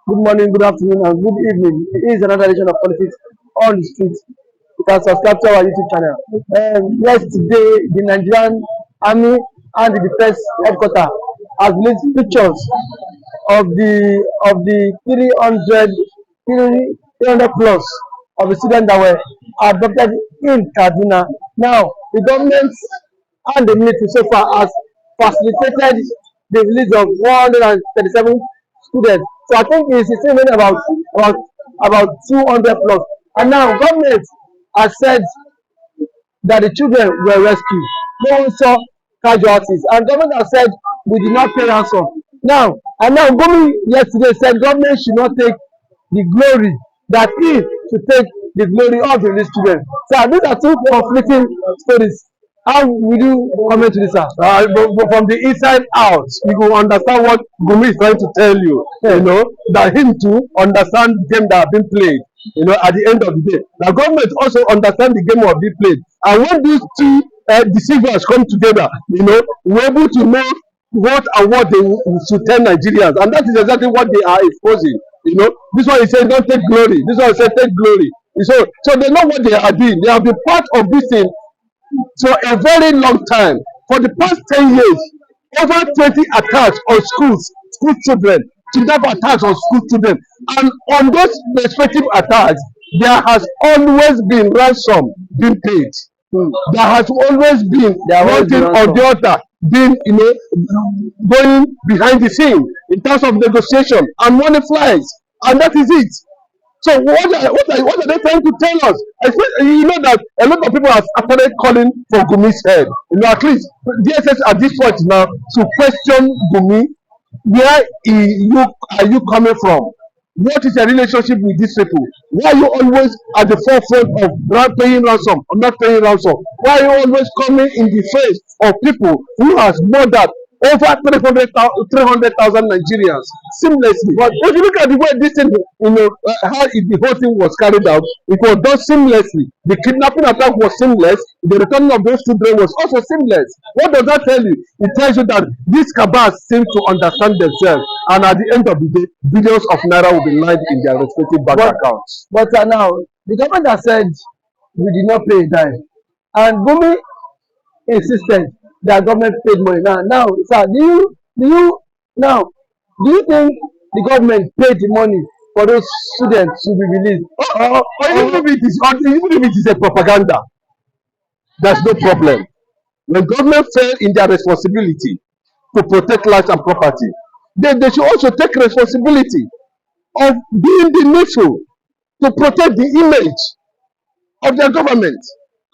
Good morning, good afternoon, and good evening. It is another edition of Politics on the Street. You can subscribe to our YouTube channel. Yesterday, the Nigerian Army and the Defense Headquarters has released pictures of the 300 plus of the students that were abducted in Kaduna. Now, the government and the military so far has facilitated the release of 137 students. So I think it's still remaining about 200 plus. And now government has said that the children were rescued. No one saw casualties. And government has said we did not pay ransom. Now Gomi yesterday said government should not take the glory, that he should take the glory of the released children. So these are two conflicting stories. How will you comment to this, sir? But from the inside out, you will understand what Gumi is trying to tell you. You know, that him to understand the game that have been played. You know, at the end of the day, the government also understand the game of being played. And when these two deceivers come together, you know, we're able to know what and what they should tell Nigerians, and that is exactly what they are exposing. You know, this one is saying don't take glory. This one is saying take glory. So they know what they are doing. They have been part of this thing for a very long time. For the past 10 years, over 20 attacks on school children, kidnap attacks on school children. And on those respective attacks, there has always been ransom being paid. There has always been one thing or the other being, you know, going behind the scene in terms of negotiation, and money flies. And that is it. So what are they trying to tell us? I think you know that a lot of people have started calling for Gumi's head. You know, at least DSS at this point now to question Gumi. Where are you coming from? What is your relationship with these people? Why are you always at the forefront of not paying ransom or not paying ransom? Why are you always coming in the face of people who has murdered over 300,000 Nigerians seamlessly? But if you look at the way this thing, you know, how the whole thing was carried out, it was done seamlessly. The kidnapping attack was seamless. The returning of those children was also seamless. What does that tell you? It tells you that these cabals seem to understand themselves, and at the end of the day, billions of naira will be lined in their respective bank accounts. But now, the government has said we did not pay a dime. And Gumi insisted that government paid money. Now, sir, do you think the government paid the money for those students to be released? Or even if it is a propaganda, there's no problem. When government fail in their responsibility to protect lives and property, then they should also take responsibility of being the needful to protect the image of their government.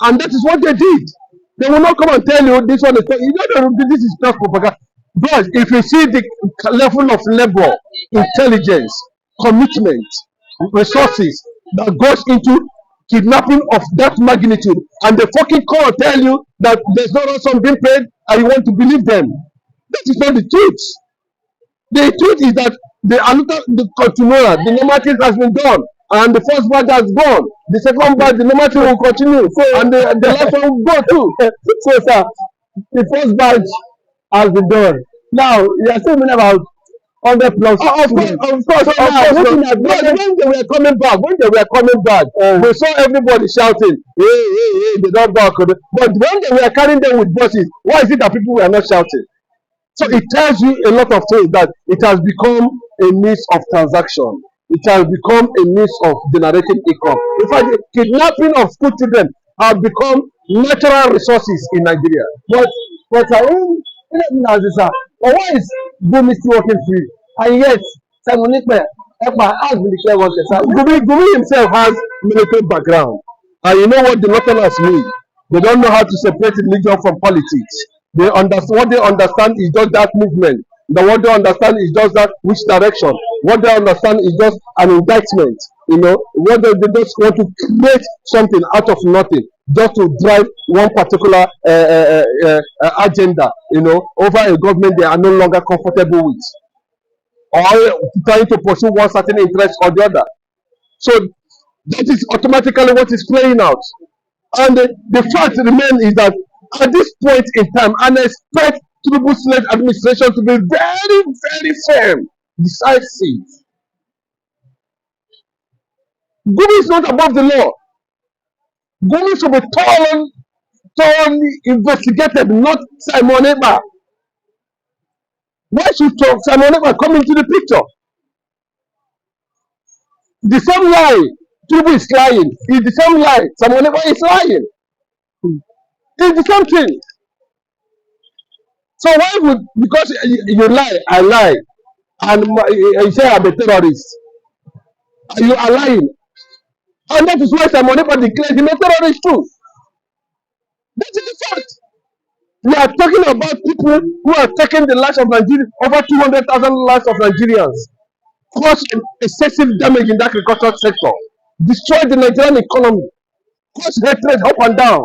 And that is what they did. They will not come and tell you this one is, you know, this is just propaganda. But if you see the level of labor, intelligence, commitment, resources that goes into kidnapping of that magnitude, and the fucking call tell you that there's no ransom being paid, and you want to believe them, that is not the truth. The truth is that the continuer, the normative has been done, and the first batch has gone. The second batch, the normative will continue, and the last one will go too. So, sir, the first batch has been done. Now, you are still talking about 100 plus. Of course. When they were coming back, we saw everybody shouting, hey, they don't back. But when they were carrying them with buses, why is it that people were not shouting? So it tells you a lot of things, that it has become a means of transaction. It has become a means of generating income. In fact, the kidnapping of school children have become natural resources in Nigeria. But now, sir, but why is Gumi still working free? And yet, Simon Ekpa has been declared wanted. Sir, Gumi himself has military background. And you know what the Northerners mean? They don't know how to separate religion from politics. What they understand is just that movement. What they understand is just that which direction. What they understand is just an indictment. You know, what they just want to create something out of nothing, just to drive one particular agenda, you know, over a government they are no longer comfortable with, or trying to pursue one certain interest or the other. So that is automatically what is playing out. And the fact remains is that at this point in time, and I expect Tinubu State administration to be very, very firm, decisive, Gumi is not above the law. Gumi should be thoroughly investigated, not Simon Ekpa. Why should Simon Ekpa come into the picture? The same lie Tinubu is lying is the same lie Simon Ekpa is lying. It's the same thing. So why would, because you lie, I lie, and you say I'm a terrorist, you are lying, and that is why Simon Ekpa declared him a terrorist too. That is the fact. We are talking about people who are taking the lives of Nigeria, over 200,000 lives of Nigerians, caused excessive damage in the agricultural sector, destroyed the Nigerian economy, caused hatred up and down,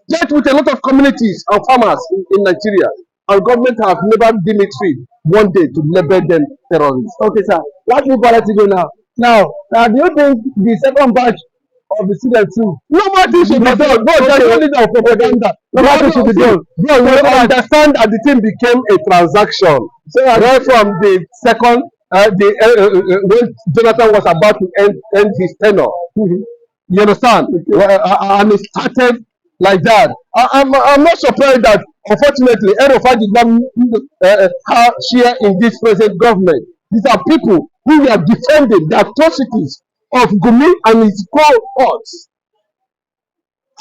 dealt with a lot of communities and farmers in Nigeria, and government have never deemed it fit one day to label them terrorists. Okay, sir. Let's move on to go now. Now, do you think the second batch of the students too? Normal things should be done. No, there's no need of propaganda. Normal things should be done. Bro, you understand that the thing became a transaction. So right from the second, when Jonathan was about to end his tenure. You understand? And it started like that. I'm not surprised that, unfortunately, Erofai did not have share in this present government. These are people who are defending the atrocities of Gumi and his cohorts.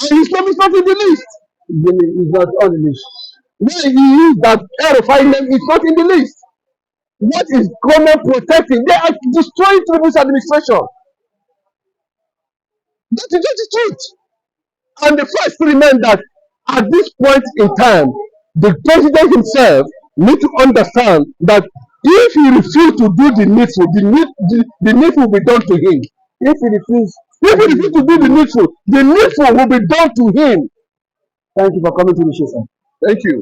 And his name is not in the list. It's not on the list. Why he used that Erofai name is not in the list. What is government protecting? They are destroying Tinubu's administration. That is just the truth. And the fact remains that at this point in time, the president himself needs to understand that if he refuses to do the needful, the needful will be done to him. If he refuses to do the needful will be done to him. Thank you for coming to the show, sir. Thank you.